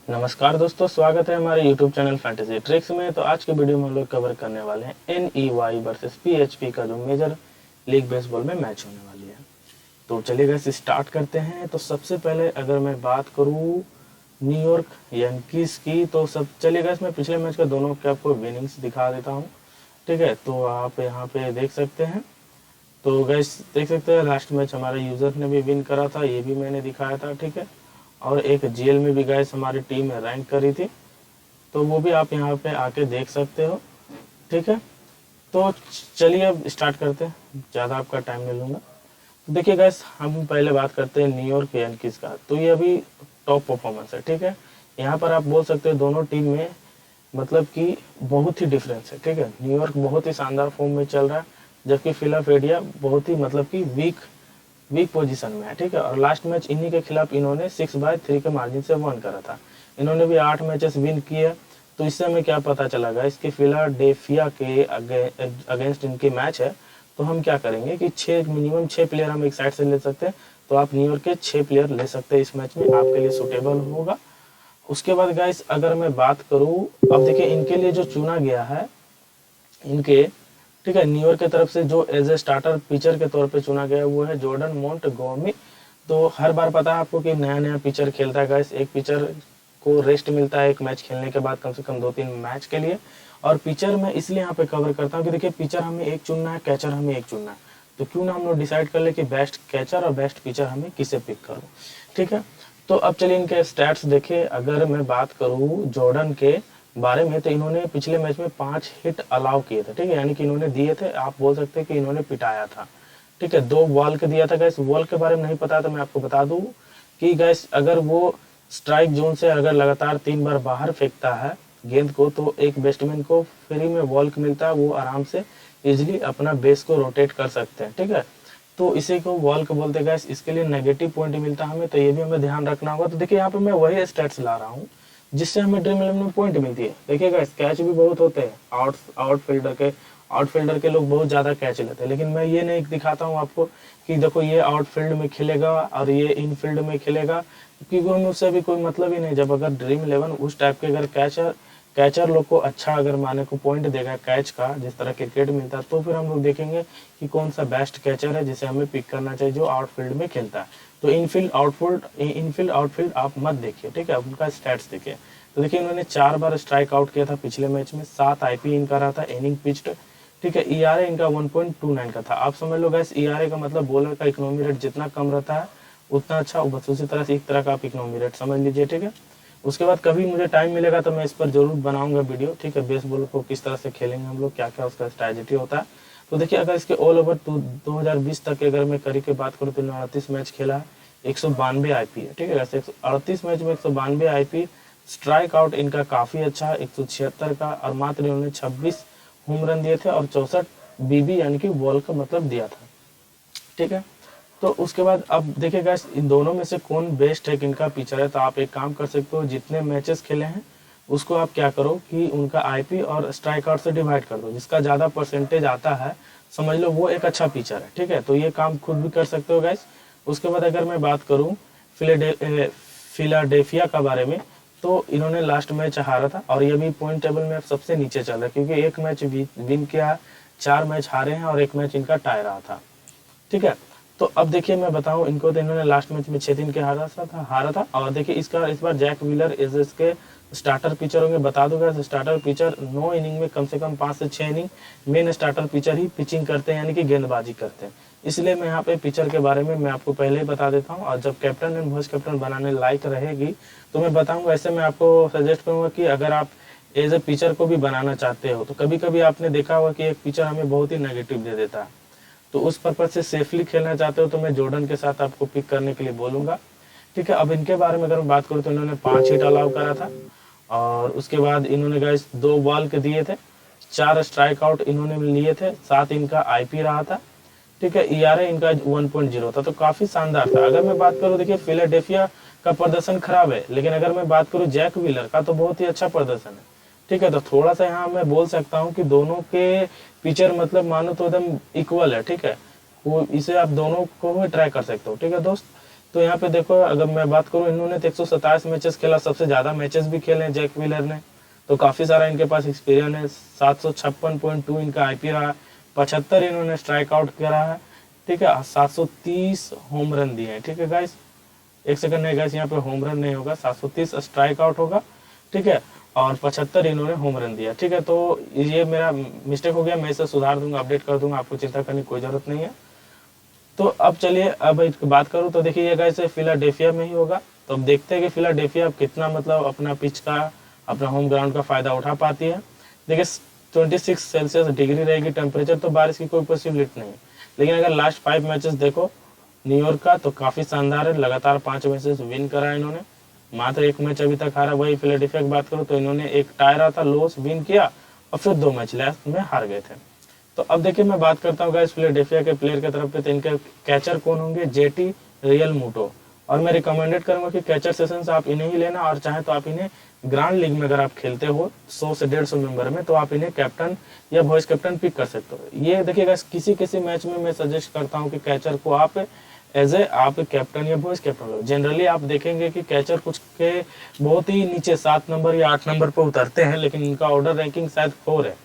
नमस्कार दोस्तों, स्वागत है हमारे YouTube चैनल फैंटेसी ट्रिक्स में। तो आज के वीडियो में हम लोग कवर करने वाले हैं NEY वर्सेस PHP का जो मेजर लीग बेसबॉल में मैच होने वाली है। तो चलिए गाइस स्टार्ट करते हैं। तो सबसे पहले अगर मैं बात करूं न्यूयॉर्क यांकीज की, तो सब चलिए गाइस मैं पिछले मैच का दोनों के आपको विनिंग्स दिखा देता हूँ। ठीक है, तो आप यहाँ पे देख सकते हैं। तो गाइस देख सकते हैं लास्ट मैच हमारे यूजर ने भी विन करा था, ये भी मैंने दिखाया था। ठीक है, और एक जीएल में भी गाइस हमारी टीम रैंक करी थी, तो वो भी आप यहाँ पे आके देख सकते हो। ठीक है, तो चलिए अब स्टार्ट करते हैं, ज़्यादा आपका टाइम नहीं लूँगा। तो देखिए गाइस हम पहले बात करते हैं न्यूयॉर्क यांकीज का। तो ये अभी टॉप परफॉर्मेंस है। ठीक है, यहाँ पर आप बोल सकते हो दोनों टीम में मतलब कि बहुत ही डिफरेंस है। ठीक है, न्यूयॉर्क बहुत ही शानदार फॉर्म में चल रहा है, जबकि फिलाडेल्फिया बहुत ही मतलब कि वीक पोजीशन में है। ठीक है, और लास्ट मैच इन्हीं के खिलाफ इन्होंने 6-3 के मार्जिन से वन करा था। इन्होंने भी 8 मैचेस विन किए। तो इससे हमें क्या पता चला गाइस कि फिलाडेल्फिया के अगेंस्ट इनके मैच है। तो हम क्या करेंगे कि मिनिमम 6 प्लेयर हम एक साइड से ले सकते हैं। तो आप न्यूयॉर्क के 6 प्लेयर ले सकते हैं इस मैच में, आपके लिए सुटेबल होगा। उसके बाद गाइस अगर मैं बात करूँ, अब देखिए इनके लिए जो चुना गया है इनके, ठीक है, न्यूयॉर्क की तरफ से जो एज ए स्टार्टर पिचर के तौर पे चुना गया वो है जॉर्डन मोंटगोमरी। तो हर बार पता है आपको कि नया नया पिचर खेलता है गाइस। एक पिचर को रेस्ट मिलता है एक मैच खेलने के बाद कम से कम 2-3 मैच के लिए। और पिचर मैं इसलिए यहाँ पे कवर करता हूँ कि देखिए पिचर हमें एक चुनना है, कैचर हमें एक चुनना है। तो क्यों ना हम लोग डिसाइड कर ले कि बेस्ट कैचर और बेस्ट पिचर हमें किसे पिक करूँ। ठीक है, तो अब चलिए इनके स्टैट्स देखे। अगर मैं बात करूँ जॉर्डन के बारे में, तो इन्होंने पिछले मैच में 5 हिट अलाउ किए थे। ठीक है, यानी कि इन्होंने दिए थे, आप बोल सकते हैं कि इन्होंने पिटाया था। ठीक है, 2 बॉल के दिया था गैस। बॉल के बारे में नहीं पता तो मैं आपको बता दूं कि गैस अगर वो स्ट्राइक जोन से अगर लगातार 3 बार बाहर फेंकता है गेंद को, तो एक बैट्समैन को फ्री में वॉल्क मिलता है, वो आराम से इजिली अपना बेस को रोटेट कर सकते हैं। ठीक है, तो इसी को वॉल्क बोलते हैं गैस। इसके लिए नेगेटिव पॉइंट मिलता है हमें, तो ये भी हमें ध्यान रखना होगा। तो देखिए यहाँ पे मैं वही स्टैट्स ला रहा हूँ जिससे हमें ड्रीम 11 में पॉइंट मिलती है। देखिएगा कैच भी बहुत होते हैं, आउटफील्डर के लोग बहुत ज्यादा कैच लेते हैं, लेकिन मैं ये नहीं दिखाता हूँ आपको कि देखो ये आउटफील्ड में खेलेगा और ये इनफील्ड में खेलेगा, क्योंकि हमें उससे भी कोई मतलब ही नहीं। जब अगर ड्रीम 11 उस टाइप के अगर कैचर लोग को अच्छा अगर माने को पॉइंट देगा कैच का, जिस तरह क्रिकेट मिलता है, तो फिर हम लोग देखेंगे कि कौन सा बेस्ट कैचर है जिसे हमें पिक करना चाहिए जो आउटफील्ड में खेलता है। तो इनफील्ड आउटफील्ड आप मत देखिए। ठीक है, उनका स्टैट्स देखिए। तो देखिए इन्होंने 4 बार स्ट्राइक आउट किया था पिछले मैच में, 7 आईपी इनका रहा था, इनिंग पिच्ड। ठीक है, ईआरए इनका 1.29 का था। आप समझ लो गाइस ईआरए का मतलब बॉलर का इकोनॉमी रेट जितना कम रहता है उतना अच्छा, बस उसी तरह से एक तरह का आप इकोनॉमी रेट समझ लीजिए। ठीक है, उसके बाद कभी मुझे टाइम मिलेगा तो मैं इस पर जरूर बनाऊंगा वीडियो। ठीक है, बेसबॉल को किस तरह से खेलेंगे हम लोग, क्या क्या उसका स्ट्रैटेजी होता है। तो देखिए अगर इसके ऑल ओवर 2020 तक अगर मैं करी की बात करूँ तो 38 मैच खेला है, 192 आईपी है। ठीक है, वैसे 38 मैच में 192 आईपी। स्ट्राइक आउट इनका काफी अच्छा है, 176 का, और मात्र इन्होंने 26 होम रन दिए थे और 64 बीबी यानी कि बॉल का मतलब दिया था। ठीक है, तो उसके बाद अब देखिएगा इन दोनों में से कौन बेस्ट है, किनका पिचर है। तो आप एक काम कर सकते हो, जितने मैचेस खेले हैं उसको आप क्या करो कि उनका आईपी और स्ट्राइक आउट से डिवाइड कर दो। जिसका ज्यादा परसेंटेज आता है समझ लो वो एक अच्छा पिचर है। ठीक है, तो ये काम खुद भी कर सकते हो गाइस। उसके बाद अगर मैं बात करूं फिलाडेल्फिया का बारे में, तो इन्होंने लास्ट मैच हारा था और ये भी पॉइंट टेबल में सबसे नीचे चल रहा है, क्योंकि एक मैच विन किया, 4 मैच हारे हैं और एक मैच इनका टाई रहा था। ठीक है, तो अब देखिए मैं बताऊं इनको, तो इन्होंने लास्ट मैच में 6-3 के हारा था। और देखिए इस बार जैक व्हीलर इस इसके स्टार्टर पिचर होंगे। बता दूंगा स्टार्टर पिचर 9 इनिंग में कम से कम 5 से 6 इनिंग मेन स्टार्टर पिचर ही पिचिंग करते हैं, यानी कि गेंदबाजी करते हैं। इसलिए मैं यहाँ पे पिचर के बारे में मैं आपको पहले ही बता देता हूँ, और जब कैप्टन एंड वाइस कैप्टन बनाने लायक रहेगी तो मैं बताऊंगा। ऐसे मैं आपको सजेस्ट करूंगा कि अगर आप एज ए पिचर को भी बनाना चाहते हो, तो कभी कभी आपने देखा होगा कि एक पिचर हमें बहुत ही नेगेटिव दे देता है, तो उस पर्पज से सेफली खेलना चाहते हो तो मैं जॉर्डन के साथ आपको पिक करने के लिए बोलूंगा। ठीक है, अब इनके बारे में अगर मैं बात करूँ तो इन्होंने 5 हिट अलाउ करा था, और उसके बाद इन्होंने गाइस 2 बॉल के दिए थे, 4 स्ट्राइक आउट इन्होंने लिए थे, 7 इनका आईपी रहा था। ठीक है, ईआरए इनका 1.0 था, तो काफी शानदार था। अगर मैं बात करूँ देखिए फिलाडेल्फिया का प्रदर्शन खराब है, लेकिन अगर मैं बात करूँ जैक व्हीलर का तो बहुत ही अच्छा प्रदर्शन है। ठीक है, तो थोड़ा सा यहाँ मैं बोल सकता हूँ कि दोनों के पिचर मतलब मानो तो एकदम इक्वल है। ठीक है, वो इसे आप दोनों को भी ट्राई कर सकते हो। ठीक है दोस्त, तो यहाँ पे देखो, अगर मैं बात करूँ, इन्होंने 127 मैचेस खेला, सबसे ज्यादा मैचेस भी खेले हैं जैक व्हीलर ने, तो काफी सारा इनके पास एक्सपीरियंस है। 756.2 इनका आईपी रहा है, 75 इन्होंने स्ट्राइक आउट करा है, ठीक है, 730 होम रन दिए हैं, ठीक है गाइस, एक सेकंड नहीं गाइस, यहाँ पे होम रन नहीं होगा, 730 स्ट्राइक आउट होगा, ठीक है, और 75 इन्होंने होम रन दिया, ठीक है। तो ये मेरा मिस्टेक हो गया, मैं इसे सुधार दूंगा, अपडेट कर दूंगा, आपको चिंता करने की कोई जरूरत नहीं है। तो अब चलिए, अब इसकी बात करूँ तो देखिए ये गाइस फिलाडेल्फिया में ही होगा, तो अब देखते हैं कि फिलाडेल्फिया कितना मतलब अपना पिच का, अपना होम ग्राउंड का फायदा उठा पाती है। देखिए 26 सेल्सियस डिग्री रहेगी टेम्परेचर, तो बारिश की कोई पॉसिबिलिटी नहीं है। लेकिन अगर लास्ट 5 मैचेस देखो न्यूयॉर्क का, तो काफी शानदार है, लगातार 5 मैचेस विन करा है इन्होंने, मात्र 1 मैच अभी तक हारा। वही फिलाडेल्फिया की बात करूँ तो इन्होंने एक टाई रहा था, लॉस विन किया, और फिर 2 मैच लास्ट में हार गए थे। तो अब देखिए मैं बात करता हूँ गाइस फिलाडेल्फिया के प्लेयर की तरफ पे, तो इनके कैचर कौन होंगे, जेटी रियलमुटो, और मैं रिकमेंडेड करूंगा कि कैचर सेशंस आप इन्हें ही लेना, और चाहे तो आप इन्हें ग्रांड लीग में अगर आप खेलते हो 100 से 150 मेंबर में, तो आप इन्हें कैप्टन या वॉइस कैप्टन पिक कर सकते हो। ये देखिएगा किसी किसी मैच में मैं सजेस्ट करता हूँ कि कैचर को आप एज ए आप कैप्टन या वॉइस कैप्टन लो। जनरली आप देखेंगे कि कैचर कुछ के बहुत ही नीचे 7 नंबर या 8 नंबर पर उतरते हैं, लेकिन इनका ऑर्डर रैंकिंग शायद 4 है,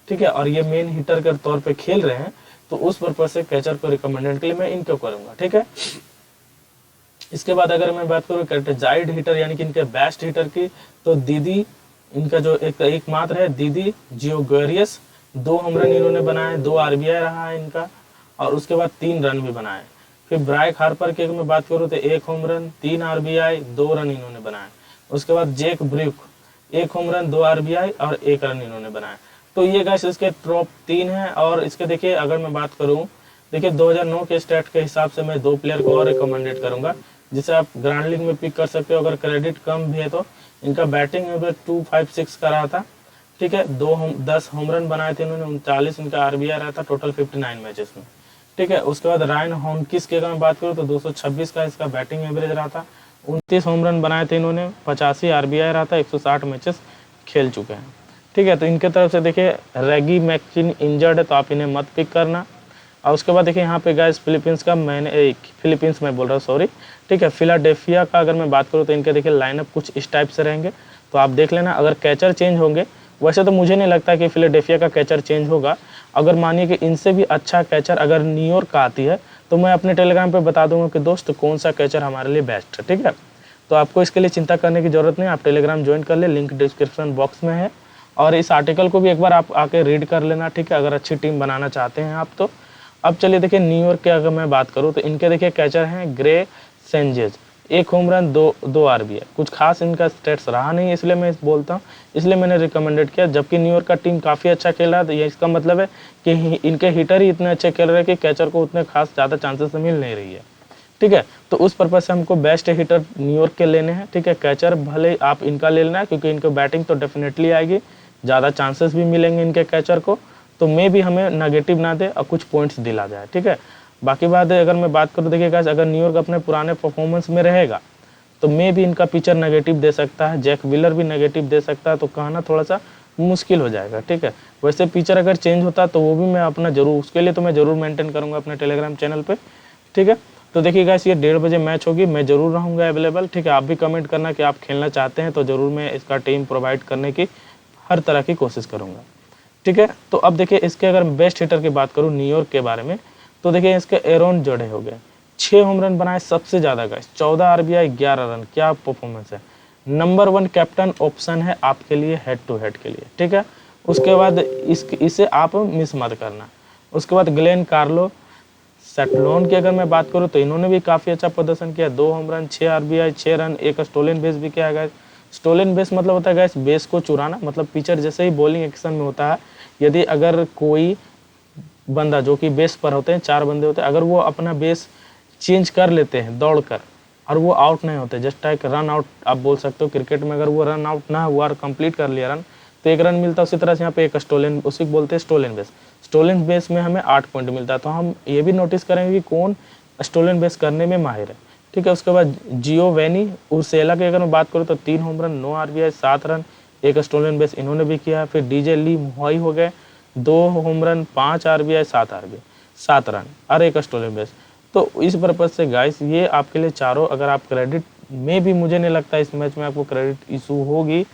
ठीक है, और ये मेन हिटर के तौर पे खेल रहे हैं, तो उस पर्पज से कैचर को रिकमेंडेड के लिए मैं इनको करूंगा, ठीक है। इसके बाद अगर मैं बात करूँ कैटेजाइड हिटर यानी कि इनके बेस्ट हिटर की, तो दीदी इनका जो एक मात्र है, दीदी जियोगेरियस, 2 होम रन इन्होंने बनाए, 2 आरबीआई रहा है इनका, और उसके बाद 3 रन भी बनाए। फिर ब्राइक हार्पर की अगर मैं बात करूँ तो 1 होम रन, 3 आरबीआई, 2 रन इन्होंने बनाए। उसके बाद जेक ब्रूक, 1 होम रन, 2 आरबीआई और 1 रन इन्होंने बनाए। तो ये गाइस इसके टॉप 3 है। और इसके देखिए अगर मैं बात करूं, देखिए 2009 के स्टैट के हिसाब से मैं 2 प्लेयर को और रिकमेंडेड करूंगा, जिसे आप ग्रांड लीग में पिक कर सकते हो। अगर क्रेडिट कम भी है तो इनका बैटिंग एवरेज 256 का रहा था, ठीक है, 10 होम रन बनाए थे इन्होंने, 39 इनका आरबीआई रहा था टोटल 59 मैचेस में, ठीक है। उसके बाद रायन हॉनकिस की अगर मैं बात करूँ तो 226 का इसका बैटिंग एवरेज रहा था, 29 होम रन बनाए थे इन्होंने, 85 आरबीआई रहा था, 160 मैचेस खेल चुके हैं, ठीक है। तो इनके तरफ से देखिए रेगी मैक्सिन इंजर्ड है, तो आप इन्हें मत पिक करना। और उसके बाद देखिए यहाँ पे गाइस फिलीपींस में बोल रहा हूँ, सॉरी, ठीक है। फिलाडेल्फिया का अगर मैं बात करूँ तो इनके देखिए लाइनअप कुछ इस टाइप से रहेंगे, तो आप देख लेना। अगर कैचर चेंज होंगे, वैसे तो मुझे नहीं लगता कि फिलाडेल्फिया का कैचर चेंज होगा। अगर मानिए कि इनसे भी अच्छा कैचर अगर न्यूयॉर्क का आती है, तो मैं अपने टेलीग्राम पर बता दूंगा कि दोस्त कौन सा कैचर हमारे लिए बेस्ट है, ठीक है। तो आपको इसके लिए चिंता करने की जरूरत नहीं, आप टेलीग्राम ज्वाइन कर ले, लिंक डिस्क्रिप्शन बॉक्स में है। और इस आर्टिकल को भी एक बार आप आके रीड कर लेना, ठीक है, अगर अच्छी टीम बनाना चाहते हैं आप तो। अब चलिए देखिए न्यूयॉर्क के अगर मैं बात करूं तो इनके देखिए कैचर हैं ग्रे सेंजेज, 1 होम रन, 2 आरबीआई, कुछ खास इनका स्टेट्स रहा नहीं, इसलिए मैं बोलता हूँ, इसलिए मैंने रिकमेंडेड किया। जबकि न्यूयॉर्क का टीम काफ़ी अच्छा खेल रहा है, तो ये इसका मतलब है कि इनके हिटर ही इतने अच्छे खेल रहे हैं कि कैचर को उतने खास ज़्यादा चांसेस मिल नहीं रही है, ठीक है। तो उस पर्पज से हमको बेस्ट हिटर न्यूयॉर्क के लेने हैं, ठीक है। कैचर भले आप इनका ले लेना है, क्योंकि इनको बैटिंग तो डेफिनेटली आएगी, ज़्यादा चांसेस भी मिलेंगे इनके कैचर को, तो मे भी हमें नेगेटिव ना दे और कुछ पॉइंट्स दिला जाए, ठीक है। बाकी बात है, अगर मैं बात करूँ देखिए गाइस, अगर न्यूयॉर्क अपने पुराने परफॉर्मेंस में रहेगा तो मे भी इनका पिचर नेगेटिव दे सकता है, जैक व्हीलर भी नेगेटिव दे सकता है, तो कहना थोड़ा सा मुश्किल हो जाएगा, ठीक है। वैसे पिचर अगर चेंज होता तो वो भी मैं अपना जरूर, उसके लिए तो मैं जरूर मेंटेन करूँगा अपने टेलीग्राम चैनल पर, ठीक है। तो देखिए गाइस ये 1:30 बजे मैच होगी, मैं जरूर रहूँगा अवेलेबल, ठीक है। आप भी कमेंट करना कि आप खेलना चाहते हैं, तो जरूर मैं इसका टीम प्रोवाइड करने की हर तरह की कोशिश करूँगा, ठीक है। तो अब देखिए इसके अगर बेस्ट हिटर की बात करूँ न्यूयॉर्क के बारे में, तो देखिए इसके एरोन जोड़े हो गए, 6 होम रन बनाए सबसे ज़्यादा गाइस, 14 आरबीआई, 11 रन, क्या परफॉर्मेंस है। नंबर 1 कैप्टन ऑप्शन है आपके लिए हेड टू हेड के लिए, ठीक है। उसके बाद इसे आप मिस मत करना। उसके बाद ग्लेन कार्लो सेटलोन की अगर मैं बात करूँ तो इन्होंने भी काफ़ी अच्छा प्रदर्शन किया, 2 home run, 6 RBI, 6 run, 1 stolen base भी किया गया। स्टोलन बेस मतलब होता है गैस बेस को चुराना, मतलब पिचर जैसे ही बॉलिंग एक्शन में होता है, यदि अगर कोई बंदा जो कि बेस पर होते हैं, 4 बंदे होते हैं, अगर वो अपना बेस चेंज कर लेते हैं दौड़कर और वो आउट नहीं होते, जस्ट एक रन आउट आप बोल सकते हो क्रिकेट में, अगर वो रन आउट ना हुआ और कंप्लीट कर लिया रन तो 1 रन मिलता है। उसी तरह से यहाँ पे एक स्टोलन, उसी को बोलते हैं स्टोलन बेस। स्टोलन बेस में हमें 8 पॉइंट मिलता है, तो हम ये भी नोटिस करेंगे कि कौन स्टोलन बेस करने में माहिर है, ठीक है। उसके बाद जियोवेनी उर्सेला की अगर मैं बात करूँ तो 3 home run, 9 RBI, 7 run, 1 stolen base इन्होंने भी किया। फिर डीजे ली मोहाई हो गए, 2 होम रन, 5 आरबीआई, 7 रन और 1 स्टोलन बेस। तो इस पर्पज़ से गाइस ये आपके लिए चारों, अगर आप क्रेडिट में भी, मुझे नहीं लगता इस मैच में आपको क्रेडिट इशू होगी,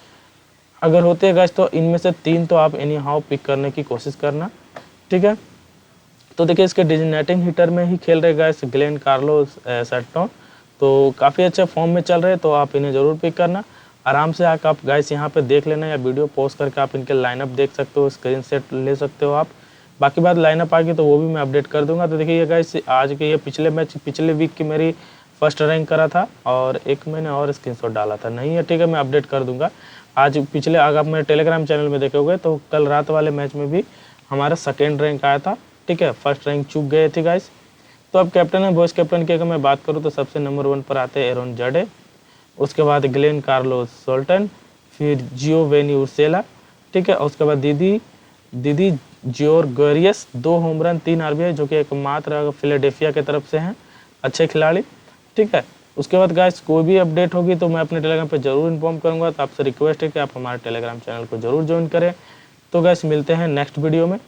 अगर होते हैं गाइस तो इनमें से 3 तो आप एनी हाउ पिक करने की कोशिश करना, ठीक है। तो देखिए इसके डिजिनेटिंग हिटर में ही खेल रहे गाइस ग्लेन कार्लोस सट्टो, तो काफ़ी अच्छे फॉर्म में चल रहे हैं, तो आप इन्हें ज़रूर पिक करना। आराम से आकर आप गाइस यहाँ पे देख लेना, या वीडियो पॉज करके आप इनके लाइनअप देख सकते हो, स्क्रीन सेट ले सकते हो आप। बाकी बात लाइनअप आ गई तो वो भी मैं अपडेट कर दूंगा। तो देखिए ये गाइस आज के ये पिछले मैच, पिछले वीक की मेरी फर्स्ट रैंक करा था, और एक मैंने और स्क्रीनशॉट डाला था, नहीं है ठीक है, मैं अपडेट कर दूंगा। आज पिछले, अगर आप मेरे टेलीग्राम चैनल में देखोगे तो कल रात वाले मैच में भी हमारा सेकेंड रैंक आया था, ठीक है, फर्स्ट रैंक चूक गए थे गाइस। तो अब कैप्टन है, वॉइस कैप्टन की अगर मैं बात करूँ तो सबसे नंबर 1 पर आते हैं एरोन जडे, उसके बाद ग्लेन कार्लोस सोल्टन, फिर जियोवेनी उर्सेला, ठीक है, और उसके बाद दीदी जियोर्गेरियस, 2 होम रन 3 आरबीआई, जो कि एकमात्र फिलाडेल्फिया की तरफ से हैं, अच्छे खिलाड़ी, ठीक है। उसके बाद गाइस कोई भी अपडेट होगी तो मैं अपने टेलीग्राम पे जरूर इन्फॉर्म करूंगा, तो आपसे रिक्वेस्ट है कि आप हमारे टेलीग्राम चैनल को जरूर ज्वाइन करें। तो गाइस मिलते हैं नेक्स्ट वीडियो में।